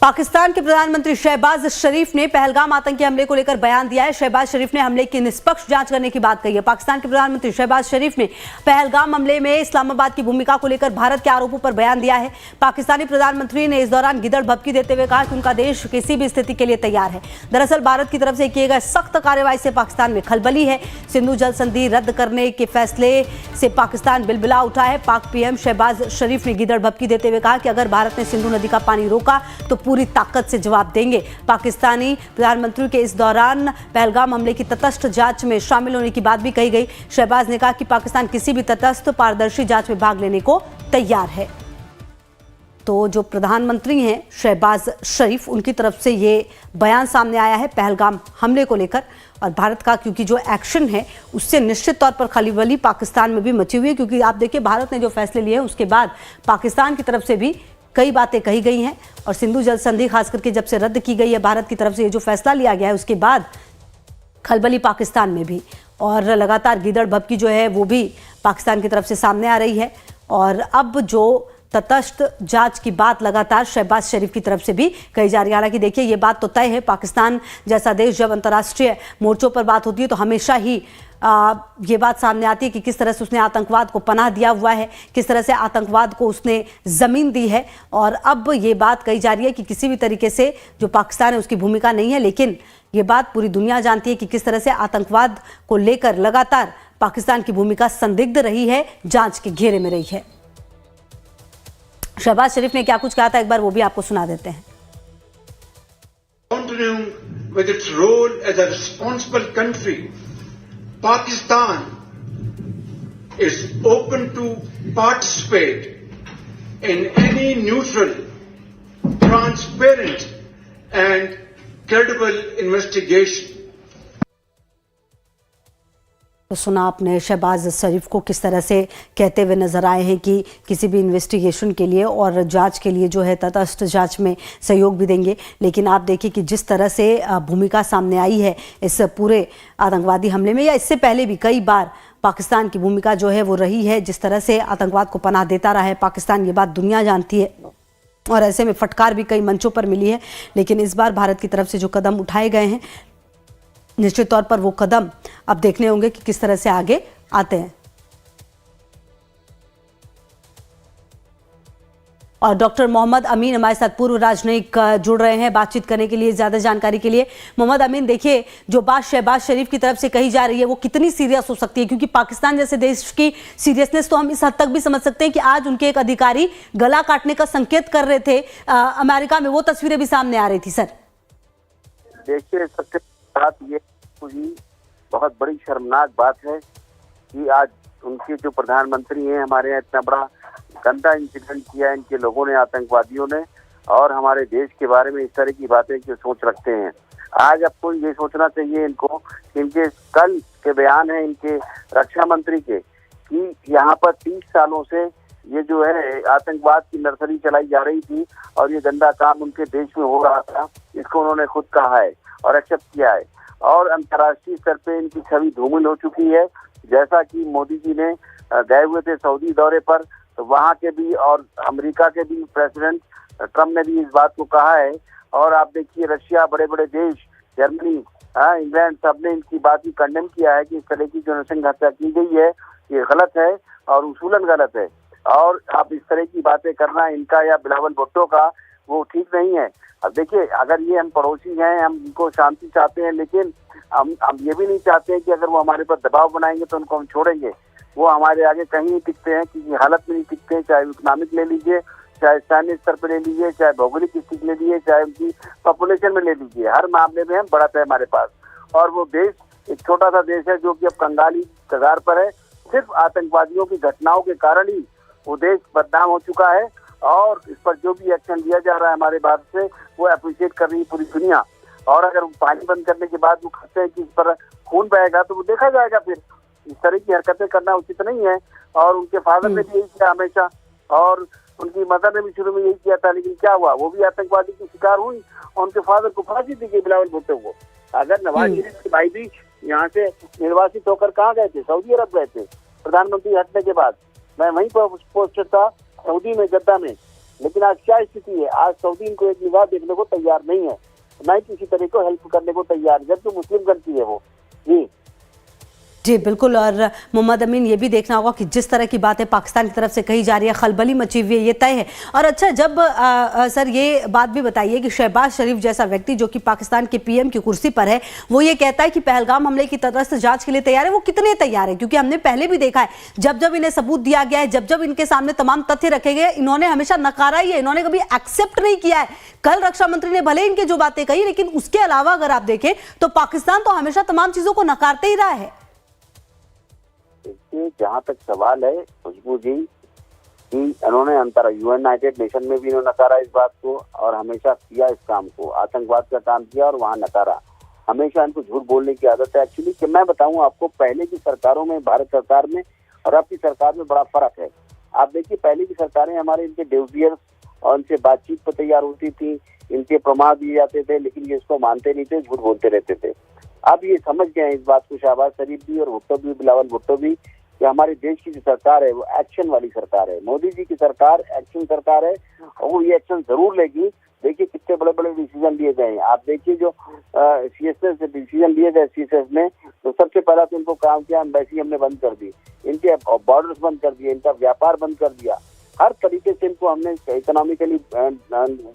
पाकिस्तान के प्रधानमंत्री शहबाज शरीफ ने पहलगाम आतंकी हमले को लेकर बयान दिया है। शहबाज शरीफ ने हमले की निष्पक्ष जांच करने की बात कही है। पाकिस्तान के प्रधानमंत्री शहबाज शरीफ ने पहलगाम हमले में इस्लामाबाद की भूमिका को लेकर भारत के आरोपों पर बयान दिया है। पाकिस्तानी प्रधानमंत्री ने इस दौरान गिदड़ भभकी देते हुए कहा कि उनका देश किसी भी स्थिति के लिए तैयार है। दरअसल भारत की तरफ से किए गए सख्त कार्रवाई से पाकिस्तान में खलबली है। सिंधु जल संधि रद्द करने के फैसले से पाकिस्तान बिलबिला उठा है। पाक पीएम शहबाज शरीफ ने गिदड़ भभकी देते हुए कहा कि अगर भारत ने सिंधु नदी का पानी रोका तो पूरी ताकत से जवाब देंगे। पाकिस्तानी प्रधानमंत्री के इस दौरान पहलगाम हमले की तटस्थ जांच में शामिल होने की बात भी कही गई। शहबाज ने कहा कि पाकिस्तान किसी भी तटस्थ पारदर्शी जांच में भाग लेने को तैयार है। तो जो प्रधानमंत्री हैं शहबाज शरीफ, उनकी तरफ से ये बयान सामने आया है पहलगाम हमले को लेकर। और भारत का क्योंकि जो एक्शन है उससे निश्चित तौर पर खलबली पाकिस्तान में भी मची हुई है, क्योंकि आप देखिए भारत ने जो फैसले लिए हैं उसके बाद पाकिस्तान की तरफ से भी कई बातें कही गई हैं। और सिंधु जल संधि खास करके जब से रद्द की गई है भारत की तरफ से ये जो फैसला लिया गया है उसके बाद खलबली पाकिस्तान में भी, और लगातार गिदड़ भभकी जो है वो भी पाकिस्तान की तरफ से सामने आ रही है। और अब जो तटस्थ जांच की बात लगातार शहबाज शरीफ की तरफ से भी कही जा रही है। हालांकि देखिए ये बात तो तय है, पाकिस्तान जैसा देश जब अंतर्राष्ट्रीय मोर्चों पर बात होती है तो हमेशा ही ये बात सामने आती है कि किस तरह से उसने आतंकवाद को पनाह दिया हुआ है, किस तरह से आतंकवाद को उसने ज़मीन दी है। और अब ये बात कही जा रही है कि किसी भी तरीके से जो पाकिस्तान है उसकी भूमिका नहीं है, लेकिन ये बात पूरी दुनिया जानती है कि किस तरह से आतंकवाद को लेकर लगातार पाकिस्तान की भूमिका संदिग्ध रही है, जांच के घेरे में रही है। शहबाज शरीफ ने क्या कुछ कहा था एक बार वो भी आपको सुना देते हैं। With its role as a responsible country, Pakistan is open to participate in any neutral, transparent and credible investigation. तो सुना आपने शहबाज शरीफ को किस तरह से कहते हुए नजर आए हैं कि किसी भी इन्वेस्टिगेशन के लिए और जांच के लिए जो है तटस्थ जांच में सहयोग भी देंगे। लेकिन आप देखिए कि जिस तरह से भूमिका सामने आई है इस पूरे आतंकवादी हमले में, या इससे पहले भी कई बार पाकिस्तान की भूमिका जो है वो रही है, जिस तरह से आतंकवाद को पनाह देता रहा है पाकिस्तान, ये बात दुनिया जानती है। और ऐसे में फटकार भी कई मंचों पर मिली है। लेकिन इस बार भारत की तरफ से जो कदम उठाए गए हैं, निश्चित तौर पर वो कदम अब देखने होंगे कि किस तरह से आगे आते हैं। और डॉक्टर मोहम्मद अमीन हमारे साथ पूर्व राजनयिक जुड़ रहे हैं बातचीत करने के लिए, ज्यादा जानकारी के लिए। मोहम्मद अमीन, देखिए जो बात शहबाज शरीफ की तरफ से कही जा रही है वो कितनी सीरियस हो सकती है, क्योंकि पाकिस्तान जैसे देश की सीरियसनेस तो हम इस हद तक भी समझ सकते हैं कि आज उनके एक अधिकारी गला काटने का संकेत कर रहे थे अमेरिका में, वो तस्वीरें भी सामने आ रही थी। सर देखिए, सबसे बात ये हुई, बहुत बड़ी शर्मनाक बात है कि आज उनके जो प्रधानमंत्री हैं हमारे यहाँ इतना बड़ा गंदा इंसिडेंट किया इनके लोगों ने, आतंकवादियों ने, और हमारे देश के बारे में इस तरह की बातें जो सोच रखते हैं। आज आपको ये सोचना चाहिए इनको कि इनके कल के बयान है इनके रक्षा मंत्री के कि यहाँ पर 30 सालों से ये जो है आतंकवाद की नर्सरी चलाई जा रही थी और ये गंदा काम उनके देश में हो रहा था, इसको उन्होंने खुद कहा है और एक्सेप्ट किया है। और अंतर्राष्ट्रीय स्तर पे इनकी छवि धूमिल हो चुकी है। जैसा कि मोदी जी ने गए हुए थे सऊदी दौरे पर, तो वहाँ के भी और अमेरिका के भी प्रेसिडेंट ट्रम्प ने भी इस बात को कहा है। और आप देखिए रशिया, बड़े बड़े देश, जर्मनी, इंग्लैंड, सबने इनकी बात की कंडेम किया है कि इस तरह की जो नरसंग हत्या की गई है ये गलत है और उसूलन गलत है। और आप इस तरह की बातें करना इनका या बिलावल भुट्टो का वो ठीक नहीं है। अब देखिए, अगर ये हम पड़ोसी हैं, हम इनको शांति चाहते हैं, लेकिन हम ये भी नहीं चाहते हैं कि अगर वो हमारे पर दबाव बनाएंगे तो उनको हम छोड़ेंगे। वो हमारे आगे कहीं नहीं टिकते हैं, किसी हालत में नहीं टिकते हैं, चाहे इकोनॉमिक ले लीजिए, चाहे सैन्य स्तर पर ले लीजिए, चाहे भौगोलिक स्थिति ले लीजिए, चाहे उनकी पॉपुलेशन में ले लीजिए, हर मामले में हम बढ़त है हमारे पास। और वो देश एक छोटा सा देश है जो कि अब कंगाली कगार पर है। सिर्फ आतंकवादियों की घटनाओं के कारण ही वो देश बदनाम हो चुका है। और इस पर जो भी एक्शन लिया जा रहा है हमारे भारत से, वो अप्रिशिएट कर रही है पूरी दुनिया। और अगर पानी बंद करने के बाद वो कहते हैं कि इस पर खून बहेगा तो वो देखा जाएगा। फिर इस तरह की हरकतें करना उचित नहीं है। और उनके फादर ने भी यही किया हमेशा, और उनकी मदर ने भी शुरू में यही किया था, लेकिन क्या हुआ, वो भी आतंकवादी की शिकार हुई और उनके फादर को फांसी दी गई, बिलावल भुट्टो को। अगर नवाज शरीफ के भाई भी यहाँ से निर्वासित होकर कहाँ गए थे, सऊदी अरब गए थे प्रधानमंत्री हटने के बाद। मैं वहीं पर पोस्टेड था सऊदी में, जद्दा में, लेकिन आज क्या स्थिति है, आज सऊदी इनको एक निगाह देखने को तैयार नहीं है, ना ही किसी तरह को हेल्प करने को तैयार, जबकि मुस्लिम कंट्री है वो। जी बिल्कुल। और मोहम्मद अमीन, ये भी देखना होगा कि जिस तरह की बातें पाकिस्तान की तरफ से कही जा रही है, खलबली मची हुई है, ये तय है। और अच्छा, जब सर ये बात भी बताइए कि शहबाज शरीफ जैसा व्यक्ति जो कि पाकिस्तान के पीएम की कुर्सी पर है, वो ये कहता है कि पहलगाम हमले की तटस्थ जांच के लिए तैयार है, वो कितने तैयार है? क्योंकि हमने पहले भी देखा है, जब जब इन्हें सबूत दिया गया है, जब जब इनके सामने तमाम तथ्य रखे गए, इन्होंने हमेशा नकारा ही है, इन्होंने कभी एक्सेप्ट नहीं किया है। कल रक्षा मंत्री ने भले इनकी जो बातें कही, लेकिन उसके अलावा अगर आप देखें तो पाकिस्तान तो हमेशा तमाम चीजों को नकारते ही रहा है। जहां तक सवाल है खुशबू जी कि उन्होंने यूनाइटेड नेशन में भी इन्होंने नकारा इस बात को, और हमेशा किया इस काम को, आतंकवाद का काम किया और वहां नकारा। हमेशा इनको झूठ बोलने की आदत है। एक्चुअली कि मैं बताऊं आपको, पहले की सरकारों में, भारत सरकार में और अब की सरकार में बड़ा फर्क है। आप देखिए, पहले की सरकारें हमारे इनके डेवियर्स और इनसे बातचीत पर तैयार होती थी, इनके प्रमाण दिए जाते थे, लेकिन ये इसको मानते नहीं थे, झूठ बोलते रहते थे। अब ये समझ गए हैं इस बात को, शहबाज शरीफ भी और भुट्टो भी, बिलावल भुट्टो भी, कि हमारे देश की जो सरकार है वो एक्शन वाली सरकार है। मोदी जी की सरकार एक्शन सरकार है और वो ये एक्शन जरूर लेगी। देखिए कितने बड़े बड़े डिसीजन लिए गए हैं। आप देखिए जो सीएसएस से डिसीजन लिए गए सीएसएस में, तो सबसे पहला तो इनको काम किया, एम्बेसी हमने बंद कर दी, इनके बॉर्डर्स बंद कर दिए, इनका व्यापार बंद कर दिया, हर तरीके से इनको हमने इकोनॉमिकली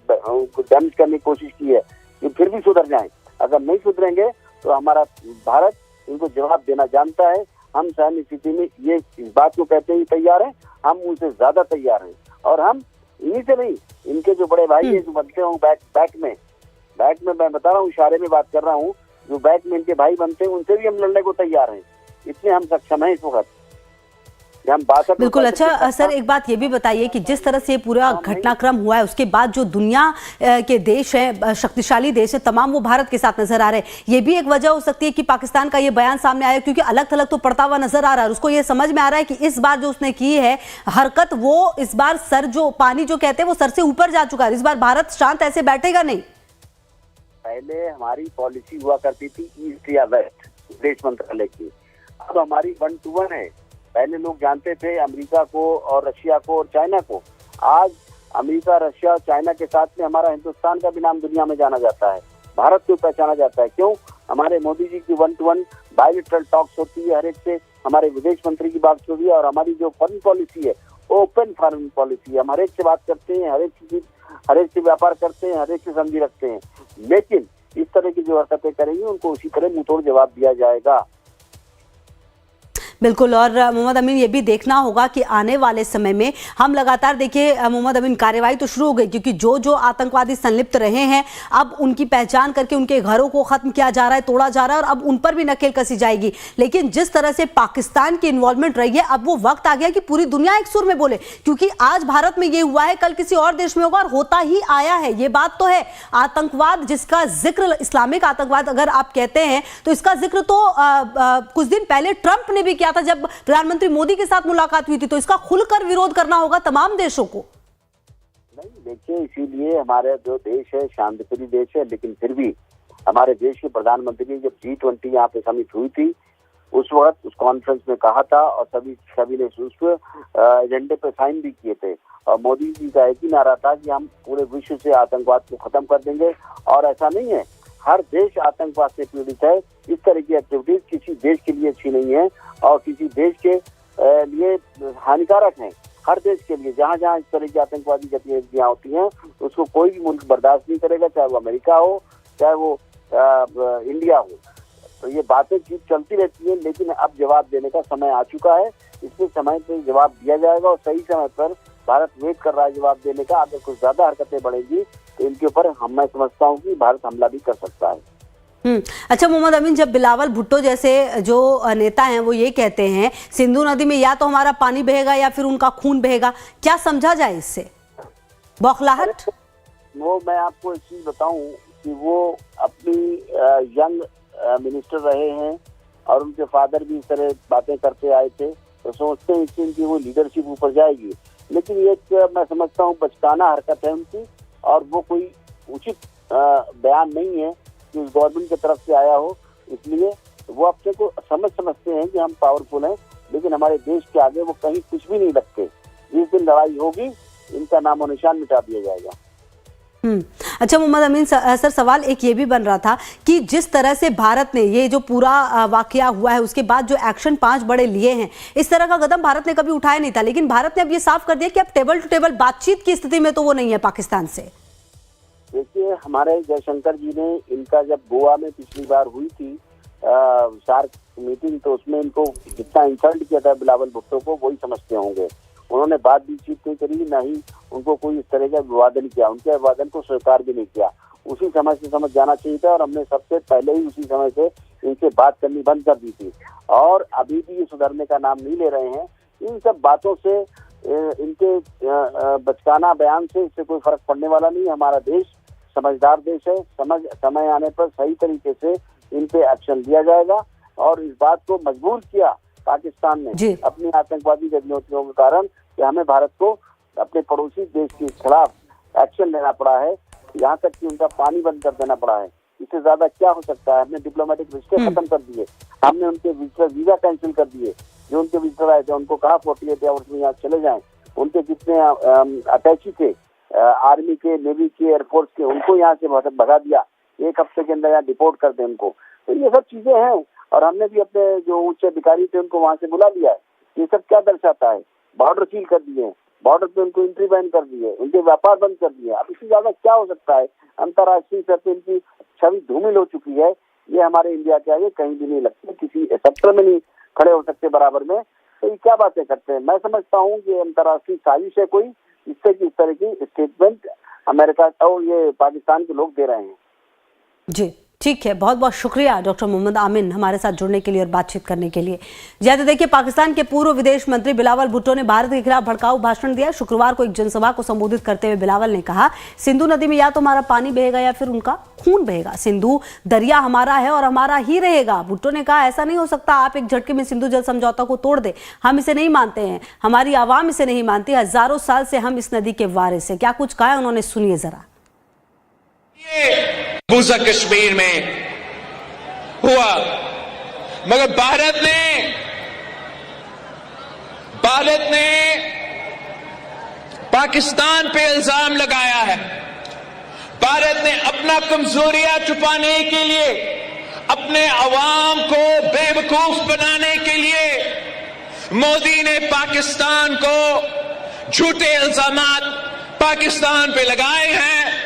डैमेज करने की कोशिश की है कि फिर भी सुधर जाए। अगर नहीं सुधरेंगे तो हमारा भारत इनको जवाब देना जानता है। हम सैन्य स्थिति में ये इस बात को कहते ही तैयार हैं, हम उनसे ज्यादा तैयार हैं। और हम इन्हीं से नहीं, इनके जो बड़े भाई हैं जो बनते हों बैक में मैं बता रहा हूँ, इशारे में बात कर रहा हूँ, जो बैक में इनके भाई बनते हैं उनसे भी हम लड़ने को तैयार हैं। इतने हम सक्षम हैं इस वक्त। बिल्कुल। अच्छा सर, एक बात ये भी बताइए कि जिस तरह से पूरा घटनाक्रम हुआ है, उसके बाद जो दुनिया के देश हैं, शक्तिशाली देश है, तमाम वो भारत के साथ नजर आ रहे हैं। ये भी एक वजह हो सकती है कि पाकिस्तान का ये बयान सामने आया, क्योंकि अलग थलग तो पड़ता हुआ नजर आ रहा है। उसको ये समझ में आ रहा है कि इस बार जो उसने की है हरकत, वो इस बार सर जो पानी जो कहते हैं वो सर से ऊपर जा चुका है। इस बार भारत शांत ऐसे बैठेगा नहीं। पहले हमारी पॉलिसी हुआ करती थी ईस्ट या वेस्ट विदेश मंत्रालय की, अब हमारी 1 to 1 है। पहले लोग जानते थे अमेरिका को और रशिया को और चाइना को, आज अमेरिका, रशिया और चाइना के साथ में हमारा हिंदुस्तान का भी नाम दुनिया में जाना जाता है, भारत को पहचाना जाता है। क्यों? हमारे मोदी जी की 1 to 1 बायलैटरल टॉक्स होती है, हर एक से हमारे विदेश मंत्री की बात होती है, और हमारी जो फॉरेन पॉलिसी है ओपन फॉरेन पॉलिसी है। हम हर एक से बात करते हैं, हर एक से व्यापार करते हैं, हर एक से संधि रखते हैं। लेकिन इस तरह की जो हरकतें करेंगी उनको उसी तरह मुंहतोड़ जवाब दिया जाएगा। बिल्कुल। और मोहम्मद अमीन, ये भी देखना होगा कि आने वाले समय में हम लगातार, देखिए मोहम्मद अमीन, कार्रवाई तो शुरू हो गई, क्योंकि जो जो आतंकवादी संलिप्त रहे हैं अब उनकी पहचान करके उनके घरों को खत्म किया जा रहा है, तोड़ा जा रहा है, और अब उन पर भी नकेल कसी जाएगी। लेकिन जिस तरह से पाकिस्तान की इन्वॉल्वमेंट रही है, अब वो वक्त आ गया कि पूरी दुनिया एक सुर में बोले, क्योंकि आज भारत में ये हुआ है, कल किसी और देश में होगा और होता ही आया है। ये बात तो है। आतंकवाद जिसका जिक्र, इस्लामिक आतंकवाद अगर आप कहते हैं, तो इसका जिक्र तो कुछ दिन पहले ट्रंप ने भी किया था, जब प्रधानमंत्री मोदी के साथ मुलाकात हुई थी। तो इसका खुलकर विरोध करना होगा तमाम देशों को। नहीं, देखिए, इसीलिए हमारे जो देश है शांतिप्रिय देश है, लेकिन फिर भी हमारे देश के प्रधानमंत्री जब G20 यहाँ पे समिट हुई थी, उस वक्त उस कॉन्फ्रेंस में कहा था, और सभी ने उस एजेंडे पे साइन भी किए थे, और मोदी जी का एक ही नारा था कि हम पूरे विश्व से आतंकवाद को खत्म कर देंगे। और ऐसा नहीं है, हर देश आतंकवाद से पीड़ित है। इस तरह की एक्टिविटीज किसी देश के लिए अच्छी नहीं है और किसी देश के लिए हानिकारक है। हर देश के लिए जहाँ जहाँ इस तरह की आतंकवादी गतिविधियाँ होती हैं, उसको कोई भी मुल्क बर्दाश्त नहीं करेगा, चाहे वो अमेरिका हो, चाहे वो इंडिया हो। तो ये बातें चलती रहती है, लेकिन अब जवाब देने का समय आ चुका है। इसमें समय पर जवाब दिया जाएगा, और सही समय पर भारत वेट कर रहा है जवाब देने का। अगर कुछ ज्यादा हरकतें बढ़ेंगी तो इनके ऊपर मैं समझता हूँ कि भारत हमला भी कर सकता है। अच्छा मोहम्मद अमीन, जब बिलावल भुट्टो जैसे जो नेता हैं वो ये कहते हैं सिंधु नदी में या तो हमारा पानी बहेगा या फिर उनका खून बहेगा, क्या समझा जाए इससे? बौखलाहट? वो मैं आपको एक चीज बताऊं कि वो अपनी यंग मिनिस्टर रहे हैं और उनके फादर भी इस तरह बातें करते आए थे, तो सोचते हैं इससे इनकी वो लीडरशिप ऊपर जाएगी। लेकिन एक मैं समझता हूँ बचकाना हरकत है उनकी, और वो कोई उचित बयान नहीं है कि उस गवर्नमेंट की तरफ से आया हो। इसलिए वो अपने को समझते हैं कि हम पावरफुल हैं, लेकिन हमारे देश के आगे वो कहीं कुछ भी नहीं लगते। जिस दिन लड़ाई होगी इनका नामो निशान मिटा दिया जाएगा। अच्छा मोहम्मद अमीन सर, सवाल एक ये भी बन रहा था कि जिस तरह से भारत ने ये जो पूरा वाकया हुआ है उसके बाद जो एक्शन 5 बड़े लिए हैं, इस तरह का कदम भारत ने कभी उठाया नहीं था, लेकिन भारत ने अब ये साफ कर दिया कि अब टेबल टू टेबल बातचीत की स्थिति में तो वो नहीं है पाकिस्तान से। देखिए, हमारे जयशंकर जी ने इनका जब गोवा में पिछली बार हुई थी सार्क मीटिंग, तो उसमें इनको जितना इंसल्ट किया था बिलावल भुट्टो को, वही समझते होंगे। उन्होंने बातचीत नहीं करी, ना ही उनको कोई इस तरह का विवादन किया, उनके विवादन को स्वीकार भी नहीं किया। उसी समय से समझ जाना चाहिए था और हमने सबसे पहले ही उसी समय से इनसे बात करनी बंद कर दी थी। और अभी भी ये सुधरने का नाम नहीं ले रहे हैं। इन सब बातों से, इनके बचकाना बयान से इससे कोई फर्क पड़ने वाला नहीं। हमारा देश समझदार देश है, समय आने पर सही तरीके से इन पे एक्शन लिया जाएगा। और इस बात को मजबूर किया पाकिस्तान ने अपनी आतंकवादी गतिविधियों के कारण कि हमें भारत को अपने पड़ोसी देश के खिलाफ एक्शन लेना पड़ा है, यहाँ तक कि उनका पानी बंद कर देना पड़ा है। इससे ज्यादा क्या हो सकता है? हमने डिप्लोमेटिक रिश्ते खत्म कर दिए, हमने उनके वीजा कैंसिल कर दिए। जो उनके विजिटर आए थे उनको कहा 48 आवर्स में यहाँ चले जाएं। उनके जितने अटैची थे आर्मी के, नेवी के, एयरफोर्स के, उनको यहाँ से भगा दिया। 1 हफ्ते के अंदर यहाँ डिपोर्ट कर दें उनको। तो ये सब चीजें हैं और हमने भी अपने जो उच्च अधिकारी थे उनको वहां से बुला लिया है। ये सब क्या दर्शाता है? बॉर्डर सील कर दिए, बॉर्डर पे उनको एंट्री बैन कर दिए, उनके व्यापार बंद कर दिए। अब इससे ज्यादा क्या हो सकता है? अंतर्राष्ट्रीय स्तर पे इनकी छवि धूमिल हो चुकी है। ये हमारे इंडिया के आगे कहीं भी नहीं लगते, किसी सेक्टर में नहीं खड़े हो सकते बराबर में। तो ये क्या बातें करते हैं? मैं समझता हूँ कि अंतर्राष्ट्रीय साजिश है कोई, इससे कि इस तरह की स्टेटमेंट अमेरिका और ये पाकिस्तान के लोग दे रहे हैं। जी ठीक है, बहुत बहुत शुक्रिया डॉक्टर मोहम्मद आमिन हमारे साथ जुड़ने के लिए और बातचीत करने के लिए। जैसे देखिए, पाकिस्तान के पूर्व विदेश मंत्री बिलावल भुट्टो ने भारत के खिलाफ भड़काऊ भाषण दिया। शुक्रवार को एक जनसभा को संबोधित करते हुए बिलावल ने कहा, सिंधु नदी में या तो हमारा पानी बहेगा या फिर उनका खून बहेगा। सिंधु दरिया हमारा है और हमारा ही रहेगा। भुट्टो ने कहा, ऐसा नहीं हो सकता आप एक झटके में सिंधु जल समझौता को तोड़ दे। हम इसे नहीं मानते हैं, हमारी आवाम इसे नहीं मानती। हजारों साल से हम इस नदी के वारिस हैं। क्या कुछ कहा उन्होंने, सुनिए जरा। पूसा कश्मीर में हुआ, मगर भारत ने पाकिस्तान पे इल्जाम लगाया है। भारत ने अपना कमजोरियां छुपाने के लिए, अपने अवाम को बेवकूफ बनाने के लिए मोदी ने पाकिस्तान को झूठे इल्जामात पाकिस्तान पे लगाए हैं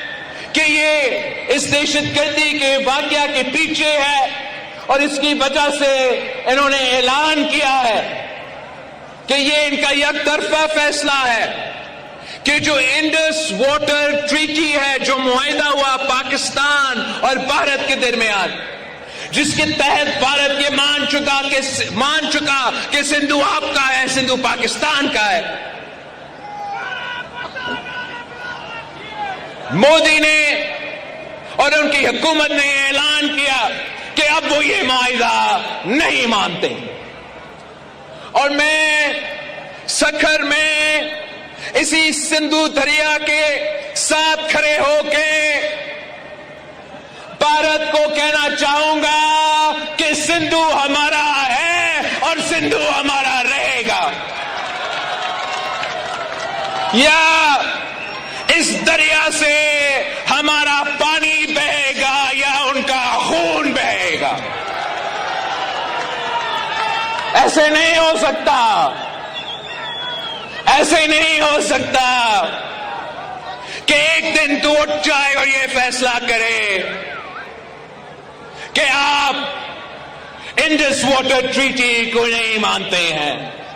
कि ये इस दहशतगर्दी के वाकया के पीछे है। और इसकी वजह से इन्होंने ऐलान किया है कि ये इनका एकतरफा फैसला है कि जो इंडस वाटर ट्रीटी है, जो मुआहिदा हुआ पाकिस्तान और भारत के दरमियान, जिसके तहत भारत ये मान चुका कि सिंधु आपका है, सिंधु पाकिस्तान का है। मोदी ने और उनकी हुकूमत ने ऐलान किया कि अब वो ये मुआहिदा नहीं मानते। और मैं सखर में इसी सिंधु दरिया के साथ खड़े होके भारत को कहना चाहूंगा कि सिंधु हमारा है और सिंधु हमारा रहेगा। या इस दरिया से हमारा पानी बहेगा या उनका खून बहेगा। ऐसे नहीं हो सकता, ऐसे नहीं हो सकता कि एक दिन तू उठ जाए और ये फैसला करे कि आप इंडस वाटर ट्रीटी को नहीं मानते हैं।